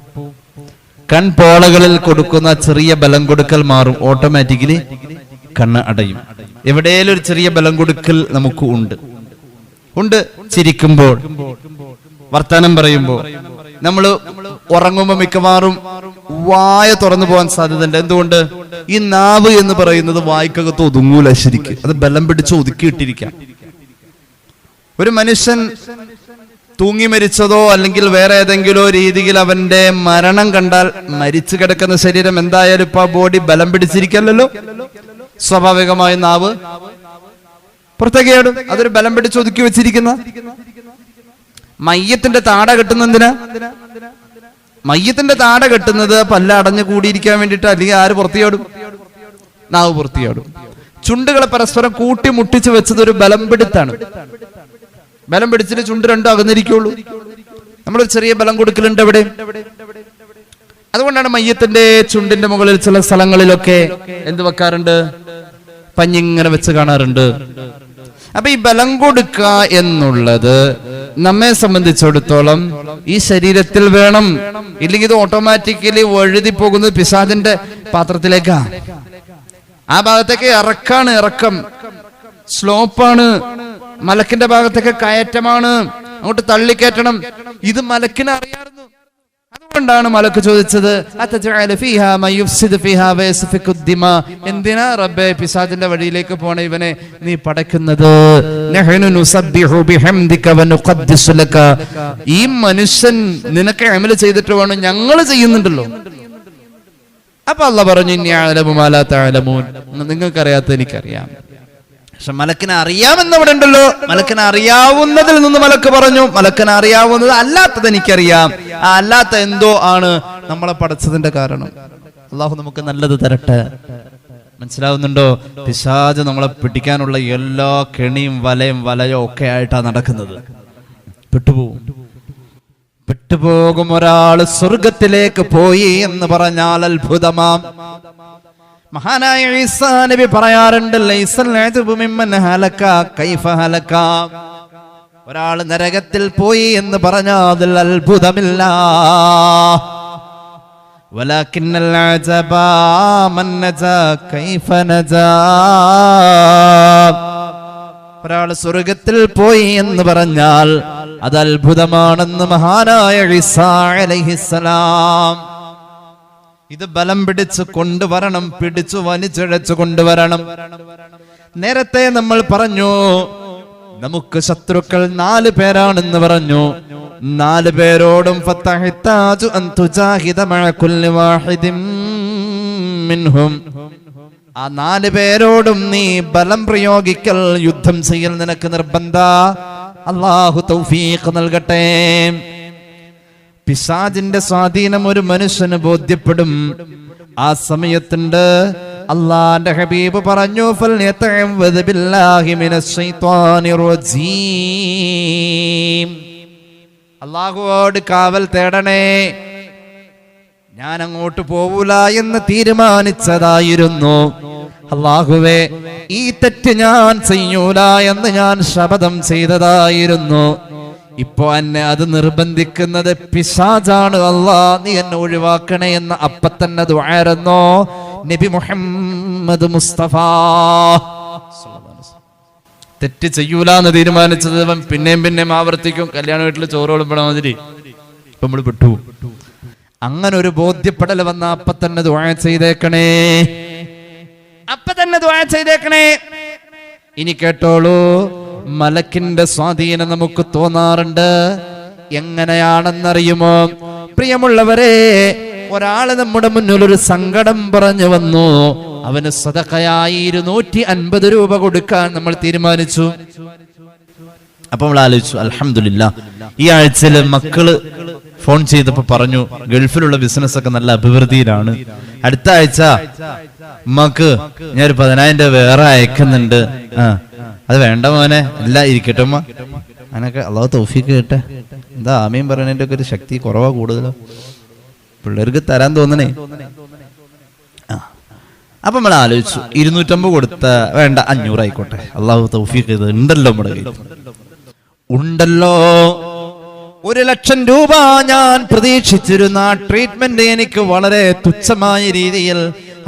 കൺപോളകളിൽ കൊടുക്കുന്ന ചെറിയ ബലം കൊടുക്കൽ മാറും, ഓട്ടോമാറ്റിക്കലി കണ്ണ് അടയും. എവിടെയെങ്കിലും ഒരു ചെറിയ ബലം കൊടുക്കൽ നമുക്ക് ഉണ്ട്. ചിരിക്കുമ്പോൾ, വർത്താനം പറയുമ്പോൾ, നമ്മൾ ഉറങ്ങുമ്പോൾ മിക്കവാറും വായ തുറന്നു പോകാൻ സാധ്യതയുണ്ട്. എന്തുകൊണ്ട്? ഈ നാവ് എന്ന് പറയുന്നത് വായ്ക്കകത്ത് ഒതുങ്ങൂല ശരിക്ക്, അത് ബലം പിടിച്ച് ഒതുക്കിയിട്ടിരിക്കാം. ഒരു മനുഷ്യൻ തൂങ്ങി മരിച്ചതോ അല്ലെങ്കിൽ വേറെ ഏതെങ്കിലോ രീതിയിൽ അവന്റെ മരണം കണ്ടാൽ, മരിച്ചു കിടക്കുന്ന ശരീരം എന്തായാലും ഇപ്പൊ ആ ബോഡി ബലം പിടിച്ചിരിക്കല്ലോ, സ്വാഭാവികമായി നാവ് പുറത്തേക്ക് ചാടും. അതൊരു ബലം പിടിച്ച് ഒതുക്കി വെച്ചിരിക്കുന്ന മയ്യത്തിന്റെ താട കെട്ടുന്നതിനാ? മയ്യത്തിന്റെ താട കെട്ടുന്നത് പല്ല അടഞ്ഞു കൂടിയിരിക്കാൻ വേണ്ടിയിട്ട്, അല്ലെങ്കിൽ ആര് പുറത്തിയാടും? നാവ് പുറത്തിയാടും. ചുണ്ടുകളെ പരസ്പരം കൂട്ടി മുട്ടിച്ച് വെച്ചത് ഒരു ബലം പിടുത്താണ്. ബലം പിടിച്ചിട്ട് ചുണ്ട് രണ്ടും അകന്നിരിക്കുള്ളൂ. നമ്മളൊരു ചെറിയ ബലം കൊടുക്കലുണ്ട് അവിടെ. അതുകൊണ്ടാണ് മയ്യത്തിന്റെ ചുണ്ടിന്റെ മുകളിൽ ചില സ്ഥലങ്ങളിലൊക്കെ എന്ത് വെക്കാറുണ്ട്? പഞ്ഞിങ്ങനെ വെച്ച് കാണാറുണ്ട്. അപ്പൊ ഈ ബലം കൊടുക്കുക എന്നുള്ളത് നമ്മെ സംബന്ധിച്ചിടത്തോളം ഈ ശരീരത്തിൽ വേണം. ഇല്ലെങ്കിൽ ഇത് ഓട്ടോമാറ്റിക്കലി വഴുതി പോകുന്നത് പിശാചിന്റെ പാത്രത്തിലേക്കാ. ആ ഭാഗത്തേക്ക് ഇറക്കം, സ്ലോപ്പാണ്. മലക്കിന്റെ ഭാഗത്തേക്ക് കയറ്റമാണ്, അങ്ങോട്ട് തള്ളിക്കയറ്റണം. ഇത് മലക്കിന് അറിയാമായിരുന്നു. അതുകൊണ്ടാണ് മലക്ക് ചോദിച്ചത്, എന്തിനാ റബ്ബേ പിശാചിന്റെ വഴിയിലേക്ക് പോണ ഇവനെ നീ പടയ്ക്കുന്നത്? ഈ മനുഷ്യൻ നിനക്ക് അമല് ചെയ്തിട്ട് വേണം, ഞങ്ങൾ ചെയ്യുന്നുണ്ടല്ലോ. അപ്പൊ അല്ലാഹ് പറഞ്ഞു, നിങ്ങൾക്കറിയാത്ത എനിക്കറിയാം. പക്ഷെ മലക്കിനെ അറിയാമെന്നവിടെ ഉണ്ടല്ലോ. മലക്കിനെ അറിയാവുന്നതിൽ നിന്ന് മലക്ക് പറഞ്ഞു, മലക്കിനെ അറിയാവുന്നത് അല്ലാത്തത് എനിക്കറിയാം. ആ അല്ലാത്ത എന്തോ ആണ് നമ്മളെ പടച്ചതിന്റെ കാരണം. അള്ളാഹു നമുക്ക് നല്ലത് തരട്ടെ. മനസ്സിലാവുന്നുണ്ടോ? പിശാച് നമ്മളെ പിടിക്കാനുള്ള എല്ലാ കെണിയും വലയോ ഒക്കെ ആയിട്ടാ നടക്കുന്നത്. പെട്ടുപോകും ഒരാള് സ്വർഗത്തിലേക്ക് പോയി എന്ന് പറഞ്ഞാൽ അത്ഭുതമാം. മഹാനായ ഈസാ നബി പറയാറുണ്ട്, ഒരാള് നരകത്തിൽ പോയി എന്ന് പറഞ്ഞാൽ അതിൽ അത്ഭുതമില്ല. വലാകിന്നൽ അജബ മൻ നജാ കൈഫ നജാ. ഒരാൾ സ്വർഗത്തിൽ പോയി എന്ന് പറഞ്ഞാൽ അത് അത്ഭുതമാണെന്ന് മഹാനായ ഈസാ അലൈഹിസ്സലാം. ഇത് ബലം പിടിച്ച് കൊണ്ടുവരണം, പിടിച്ചു വലിച്ചിഴച്ചു കൊണ്ടുവരണം. നേരത്തെ നമ്മൾ പറഞ്ഞു നമുക്ക് ശത്രുക്കൾ 4 പേരാണെന്ന് പറഞ്ഞു. 4 പേരോടും ആ 4 പേരോടും നീ ബലം പ്രയോഗിക്കൽ, യുദ്ധം ചെയ്യൽ നിനക്ക് നിർബന്ധ. അല്ലാഹു തൗഫീഖ് നൽകട്ടെ. പിശാചിന്റെ സ്വാധീനം ഒരു മനുഷ്യന് ബോധ്യപ്പെടും. ആ സമയത്തുണ്ട് അല്ലാഹുവിന്റെ ഹബീബ് പറഞ്ഞു, ഫൽയതഅവദ് ബില്ലാഹി മിനശ് ശൈത്വാനിർ റജീം. അല്ലാഹുവോട് കാവൽ തേടണേ. ഞാൻ അങ്ങോട്ട് പോവൂല എന്ന് തീരുമാനിച്ചതായിരുന്നു. അല്ലാഹുവേ, ഈ തെറ്റ് ഞാൻ ചെയ്യൂല എന്ന് ഞാൻ ശപഥം ചെയ്തതായിരുന്നു. ഇപ്പോ എന്നെ അത് നിർബന്ധിക്കുന്നത് പിശാചാണ്. അല്ലാഹ് നീ എന്നെ ഒഴിവാക്കണേ എന്ന് അപ്പ തന്നെ ദുആയിരുന്നോ നബി മുഹമ്മദ് മുസ്തഫ. തെറ്റ് ചെയ്യൂല എന്ന് തീരുമാനിച്ചത് അവൻ പിന്നെയും ആവർത്തിക്കും. കല്യാണ വീട്ടിൽ ചോറ് വിളമ്പണ മാതിരി ഇപ്പൊ നമ്മൾ പെട്ടു. അങ്ങനെ ഒരു ബോധ്യപ്പെടൽ വന്ന അപ്പ തന്നെ ദുആ ചെയ്തേക്കണേ, ഇനി കേട്ടോളൂ, മലക്കിന്റെ സ്വാധീനം നമുക്ക് തോന്നാറുണ്ട്. എങ്ങനെയാണെന്നറിയുമോ പ്രിയമുള്ളവരെ? ഒരാള് നമ്മുടെ മുന്നിൽ ഒരു സങ്കടം പറഞ്ഞു വന്നു. അവന് സദഖയായി 250 രൂപ കൊടുക്കാൻ നമ്മൾ തീരുമാനിച്ചു. അപ്പൊ നമ്മൾ ആലോചിച്ചു, അൽഹംദുലില്ലാ, ഈ ആഴ്ചയില് മക്കള് ഫോൺ ചെയ്തപ്പോ പറഞ്ഞു ഗൾഫിലുള്ള ബിസിനസ് ഒക്കെ നല്ല അഭിവൃദ്ധിയിലാണ്. അടുത്ത ആഴ്ച ഉമ്മക്ക് ഞാൻ ഒരു 10,000 രൂപ വേറെ അയക്കുന്നുണ്ട്. അത് വേണ്ട മോനെ, എല്ല ഇരിക്കട്ടെ ഉമ്മ. അങ്ങനൊക്കെ അല്ലാഹു തൗഫീഖ് കേട്ടെ. എന്താ ആമീൻ പറയുന്നതിന്റെ ഒക്കെ ഒരു ശക്തി കുറവാ കൂടുതലോ? പിള്ളേർക്ക് തരാൻ തോന്നണേ. അപ്പൊ നമ്മൾ ആലോചിച്ചു, 250 കൊടുത്ത വേണ്ട 500 ആയിക്കോട്ടെ. അല്ലാഹു തൗഫീഖ് ചെയ്ത് ഉണ്ടല്ലോ, നമ്മുടെ കയ്യിൽ ഉണ്ടല്ലോ. 1,00,000 രൂപ ഞാൻ പ്രതീക്ഷിച്ചിരുന്ന ട്രീറ്റ്മെന്റ് എനിക്ക് വളരെ തുച്ഛമായ രീതിയിൽ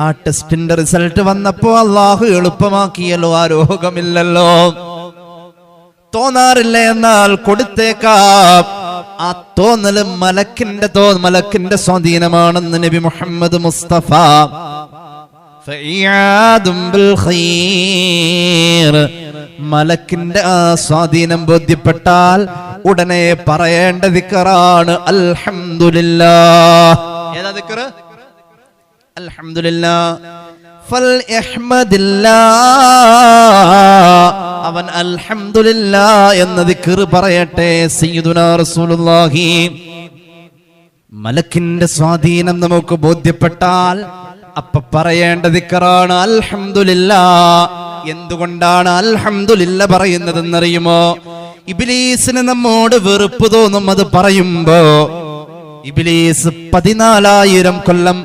ആ ടെസ്റ്റിന്റെ റിസൾട്ട് വന്നപ്പോ അല്ലാഹു എളുപ്പമാക്കിയല്ലോ. ആ രോഗമില്ലല്ലോ. തോന്നാറില്ല, എന്നാൽ കൊടുത്തേക്കാം. ആ തോന്നല് മലക്കിന്റെ സ്വാധീനമാണെന്ന് നബി മുഹമ്മദ് മുസ്തഫ. മലക്കിന്റെ ആ സ്വാധീനം ബോധ്യപ്പെട്ടാൽ ഉടനെ പറയേണ്ട ദിക്റാണ് അൽഹംദുലില്ലാഹ്. ഏതാ ദിക്ർ? അൽഹംദുലില്ലാഹ്. അവൻ അൽഹംദുലില്ലാഹ് എന്ന ദിക്ർ പറയട്ടെ. സയ്യിദുനാ റസൂലുള്ളാഹി. മലക്കിന്റെ സ്വാധീനം നമുക്ക് ബോധ്യപ്പെട്ടാൽ അപ്പൊ പറയേണ്ട ദിക്റാണ് അൽഹംദുലില്ലാഹ്. എന്തുകൊണ്ടാണ് അൽഹംദുലില്ലാഹ് പറയുന്നതെന്നറിയുമോ? ഇബ്ലീസിന് നമ്മോട് വെറുപ്പ് തോന്നും അത് പറയുമ്പോ. ഇബ്ലീസ് 14,000 കൊല്ലം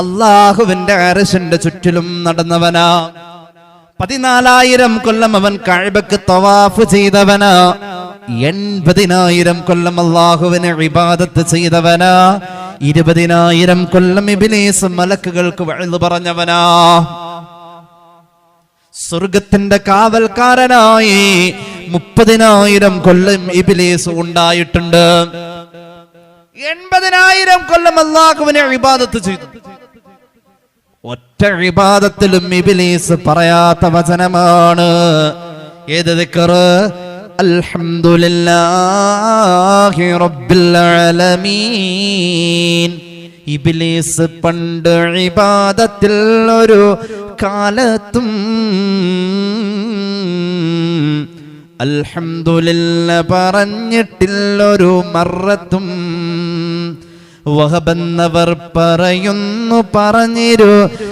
അല്ലാഹുവിന്റെ അർശിന്റെ ചുറ്റിലും നടന്നവനാ. 14,000 കൊല്ലം അവൻ കഅബക്ക് തവാഫ് ചെയ്തവനാ. 80,000 കൊല്ലം അല്ലാഹുവിനെ ഇബാദത്ത് ചെയ്തവനാ. 20,000 കൊല്ലം ഇബ്ലീസ് മലക്കുകൾക്ക് വഅ്ള് പറഞ്ഞവനാ. സ്വർഗത്തിന്റെ കാവൽക്കാരനായി 30,000 കൊല്ലം ഇബ്ലീസ് ഉണ്ടായിട്ടുണ്ട്. 80,000 കൊല്ലം അല്ലാഹുവിനെ ഇബാദത്ത് ചെയ്തു. ഒറ്റ ഇബാദത്തിലും ഇബ്ലീസ് പറയാത്ത വചനമാണ് ഏത് ദിക്ർ? അൽഹംദുലില്ലാഹി റബ്ബിൽ ആലമീൻ. ഇബ്ലീസ് പണ്ട് ഇബാദത്തിൽ ഒരു കാലത്തും അൽഹംദുലില്ലാഹ് പറഞ്ഞിട്ടില്ലൊരു മറത്തും. വഹബന്നവർ പറയുന്നു പറഞ്ഞിരുന്നെങ്കിലേ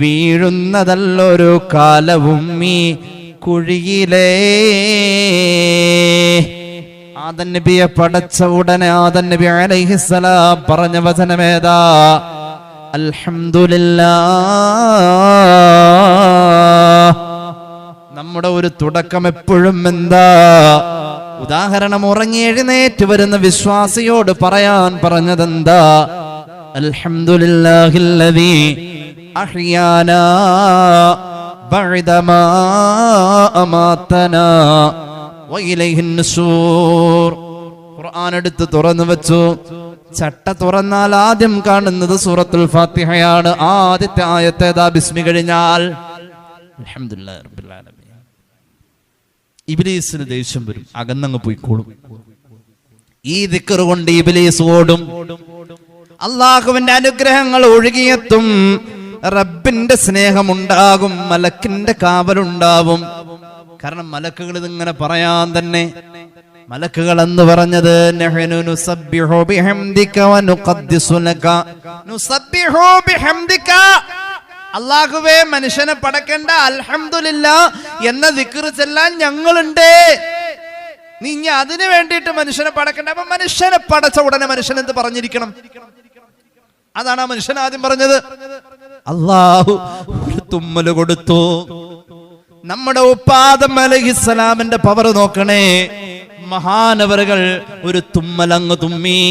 വീഴുന്നതല്ലൊരു കാലവും ഈ കുഴിയിലേ. ആദം നബിയെ പടച്ച ഉടനെ ആദം നബി അലൈഹിസ്സലാം പറഞ്ഞ വചനമേതാ? അൽഹംദുലില്ലാഹ്. നമ്മുടെ ഒരു തുടക്കം എപ്പോഴും എന്താ? ഉദാഹരണം, ഉറങ്ങി എഴുന്നേറ്റ് വരുന്ന വിശ്വാസിയോട് പറയാൻ പറഞ്ഞതെന്താ? അൽഹംദുലില്ലാഹില്ലദീ അഹ്യാനാ ബഅദമാ അമാതനാ വഇലൈഹിൻ നുശൂർ. ഖുർആൻ എടുത്ത് തുറന്നു വെച്ചു. ചട്ട തുറന്നാൽ ആദ്യം കാണുന്നത് സൂറത്തുൽ ഫാത്തിഹയാണ്. ആദ്യത്തെ ആയത്ത് ഏതാ? ബിസ്മി കഴിഞ്ഞാൽ അൽഹംദുലില്ലാഹി റബ്ബിൽ ആലമീൻ. ഇബ്ലീസിന് ദേഷ്യം വരും, അകന്നങ്ങ് പോയിക്കോളും. ഈ ദിക്ർ കൊണ്ട് ഇബ്ലീസ് ഓടും. അള്ളാഹുവിന്റെ അനുഗ്രഹങ്ങൾ ഒഴുകിയെത്തും. റബ്ബിന്റെ സ്നേഹമുണ്ടാകും. മലക്കിന്റെ കാവലുണ്ടാവും. കാരണം മലക്കുകൾ ഇതിങ്ങനെ പറയാൻ തന്നെ. മലക്കുകൾ എന്ന് പറഞ്ഞത് നഹ്നു നുസബ്ബിഹു ബിഹംദിക വനുഖദ്ദിസു ലക. നുസബ്ബിഹു ബിഹംദിക. അല്ലാഹുവേ, മനുഷ്യനെ പടക്കേണ്ട അൽഹംദുലില്ലാഹ് എന്ന ദിക്ർ ചെല്ലാൻ ഞങ്ങളുണ്ട്. നീ ഇനി അതിനു വേണ്ടിയിട്ട് മനുഷ്യനെ പടക്കണ്ട. അപ്പൊ മനുഷ്യനെ പടച്ച ഉടനെ മനുഷ്യൻ എന്ത് പറഞ്ഞിരിക്കണം? അതാണ് ആ മനുഷ്യൻ ആദ്യം പറഞ്ഞത്. അല്ലാഹു ഒരു തുമ്മല് കൊടുത്തു. നമ്മുടെ ഉപ്പാദം അലൈഹിസ്സലാമിന്റെ പവർ നോക്കണേ. മഹാനവറുകൾ ഒരു തുമ്മലങ്ങ് തുമ്മി.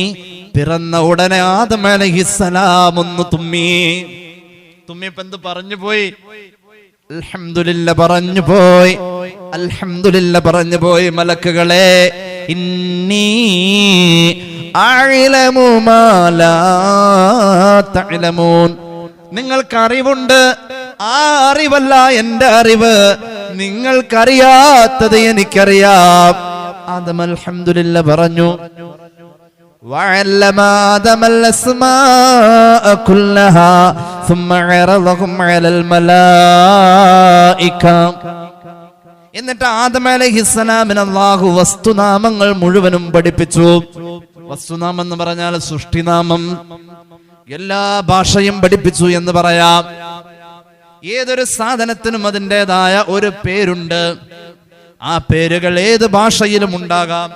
പിറന്ന ഉടനെ ആദം അലൈഹിസ്സലാം ഒന്ന് തുമ്മി. തുമ്മിയപ്പോ എന്ത് പറഞ്ഞു പോയി? അൽഹംദുലില്ലാഹ് പറഞ്ഞു പോയി. അൽഹംദുലില്ലാഹ് പറഞ്ഞു പോയി. മലക്കുകളെ, ഇന്നി അഅലമു മാ ലാ തഅലമൂൻ. നിങ്ങൾക്ക് അറിവുണ്ട്, ആ അറിവല്ല എന്റെ അറിവ്. നിങ്ങൾക്കറിയാത്തത് എനിക്കറിയാം. ആദം അൽഹംദുലില്ലാഹ് പറഞ്ഞു. وعلم آدم الأسماء كلها ثم عرضهم على الملائكة. എന്നിട്ട് ആദം അലൈഹിസ്സലാമിന് അല്ലാഹു വസ്തുനാമങ്ങൾ മുഴുവനും പഠിപ്പിച്ചു. വസ്തുനാമം എന്ന് പറഞ്ഞാൽ സൃഷ്ടിനാമം. എല്ലാ ഭാഷയും പഠിപ്പിച്ചു എന്ന് പറയാം. ഏതൊരു സാധനത്തിനും അതിൻ്റെതായ ഒരു പേരുണ്ട്. ആ പേരുകൾ ഏത് ഭാഷയിലും ഉണ്ടാകാം.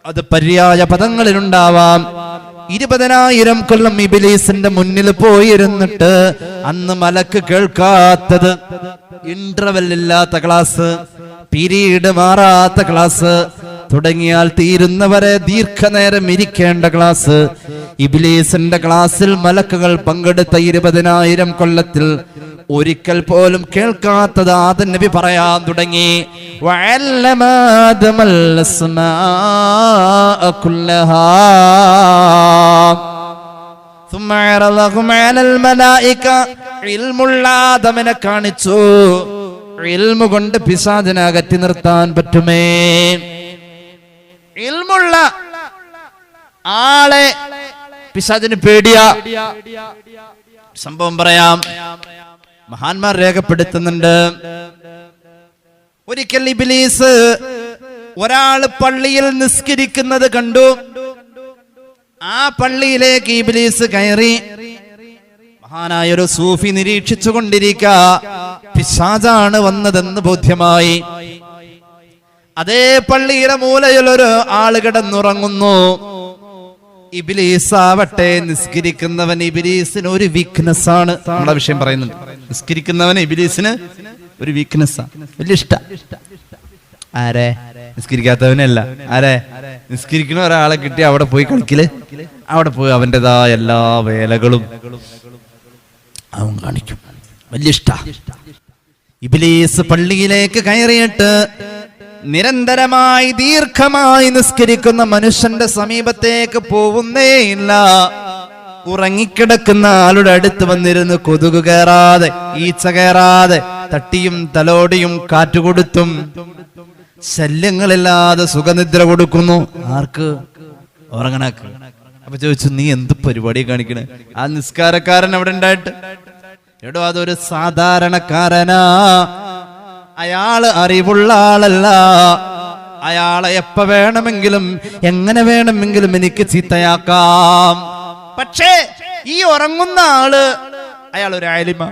അത് പര്യായ പദങ്ങളിലുണ്ടാവാം. 20,000 കൊല്ലം ഇബ്ലീസിന്റെ മുന്നിൽ പോയിരുന്നിട്ട് അന്ന് മലക്ക് കേൾക്കാത്തത്, ഇന്റർവെൽ ഇല്ലാത്ത ക്ലാസ്, പീരീഡ് മാറാത്ത ക്ലാസ്, തുടങ്ങിയാൽ തീരുന്നവരെ ദീർഘനേരം ഇരിക്കേണ്ട ക്ലാസ്, ഇബ്ലീസിന്റെ ക്ലാസ്സിൽ മലക്കുകൾ പങ്കെടുത്ത 20,000 കൊല്ലത്തിൽ ഒരിക്കൽ പോലും കേൾക്കാത്തത് ആദം നബി പറയാൻ തുടങ്ങി. വഅല്ലമ ആദമൽ അസ്മാഅ കുല്ലഹാ ثم عرضهم على الملائكة. ഇൽമുള്ള ആദമിനെ കാണിച്ചു. ഇൽമു കൊണ്ട് പിശാചിനെ അകറ്റി നിർത്താൻ പറ്റുമേ? ഇൽമുള്ള ആളെ പിശാചിന് പേടിയാ. സംഭവം പറയാം, മഹാന്മാർ രേഖപ്പെടുത്തുന്നുണ്ട്. ഒരിക്കൽ ഇബ്ലീസ് ഒരാള് പള്ളിയിൽ നിസ്കരിക്കുന്നത് കണ്ടു. ആ പള്ളിയിലേക്ക് ഇബ്ലീസ് കയറി. മഹാനായൊരു സൂഫി നിരീക്ഷിച്ചു കൊണ്ടിരിക്ക, പിശാചാണ് വന്നതെന്ന് ബോധ്യമായി. അതേ പള്ളിയുടെ മൂലയിൽ ഒരു ആള് കിടന്നുറങ്ങുന്നു. ഇബ്ലീസ് ആവട്ടെ, നിസ്കരിക്കുന്നവൻ ഇബ്ലീസിന് ഒരു വീക്ക്നെസ് ആണ്. നമ്മുടെ വിഷയം പറയുന്നുണ്ട്, നിസ്കരിക്കുന്നവൻ ഇബ്ലീസിന് ഒരു വീക്ക്നെസ്സാ, വലിയ ഇഷ്ട. ആരെ? നിസ്കരിക്കാത്തവനല്ല. ആരെ? നിസ്കരിക്കുന്ന ഒരാളെ കിട്ടി അവിടെ പോയി കളിക്കല്, അവിടെ പോയി അവൻ്റെതായ എല്ലാ വേലകളും അവൻ കാണിക്കും, വലിയ ഇഷ്ട. ഇബ്ലീസ് പള്ളിയിലേക്ക് കയറിയിട്ട് നിരന്തരമായി ദീർഘമായി നിസ്കരിക്കുന്ന മനുഷ്യന്റെ സമീപത്തേക്ക് പോകുന്നേയില്ല. ഉറങ്ങിക്കിടക്കുന്ന ആളുടെ അടുത്ത് വന്നിരുന്ന് കൊതുക് കയറാതെ, ഈച്ച കയറാതെ തട്ടിയും തലോടിയും കാറ്റുകൊടുത്തും ശല്യങ്ങളില്ലാതെ സുഖനിദ്ര കൊടുക്കുന്നു. ആർക്ക്? ഉറങ്ങണക്ക്. അപ്പൊ ചോദിച്ചു, നീ എന്ത് പരിപാടി കാണിക്കണേ? ആ നിസ്കാരക്കാരൻ അവിടെ ഉണ്ടായിട്ട്, എടോ അതൊരു സാധാരണക്കാരനാ, അയാള് അറിവുള്ള ആളല്ല. അയാളെ എപ്പ വേണമെങ്കിലും എങ്ങനെ വേണമെങ്കിലും എനിക്ക് ചീത്തയാക്കാം. പക്ഷേ ഈ ഉറങ്ങുന്ന ആള്, അയാൾ ഒരു ആലിമ.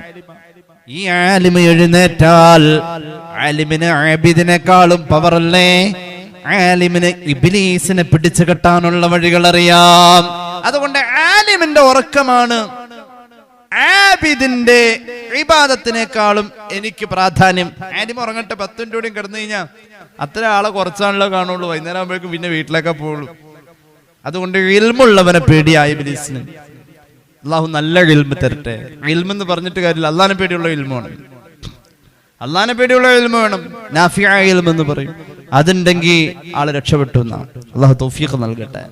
ഈ ആലിമ എഴുന്നേറ്റാൽ ആലിമിന് ആബിദിനെക്കാളും പവറല്ലേ? ആലിമിന് ഇബ്ലീസിനെ പിടിച്ചു കെട്ടാനുള്ള വഴികൾ അറിയാം. അതുകൊണ്ട് ആലിമിന്റെ ഉറക്കമാണ് ആബിദിന്റെ ഇബാദത്തിനേക്കാളും എനിക്ക് പ്രാധാന്യം. ആലിം ഉറങ്ങട്ടെ, 10 മിനിറ്റ് കൂടി കിടന്നു കഴിഞ്ഞാൽ അത്ര ആളെ കുറച്ചാണല്ലോ കാണുള്ളൂ. വൈകുന്നേരം ആകുമ്പോഴേക്കും പിന്നെ വീട്ടിലേക്കാ പോവുള്ളൂ. അതുകൊണ്ട് ഇൽമുള്ളവനെ പേടിയായ ഇബ്ലീസിന് അള്ളാഹു നല്ല ഇൽമ് തരട്ടെ. ഇൽമെന്ന് പറഞ്ഞിട്ട് കാര്യമില്ല, അള്ളാഹിനെ പേടിയുള്ള ഇൽമാണ്. അള്ളാഹിനെ പേടിയുള്ള ഇൽമ വേണം. നാഫിഅ ഇൽമെന്ന് പറയും. അതുണ്ടെങ്കിൽ ആള് രക്ഷപ്പെട്ടു എന്നാണ്. അള്ളാഹു തൗഫീഖ് നൽകട്ടെ.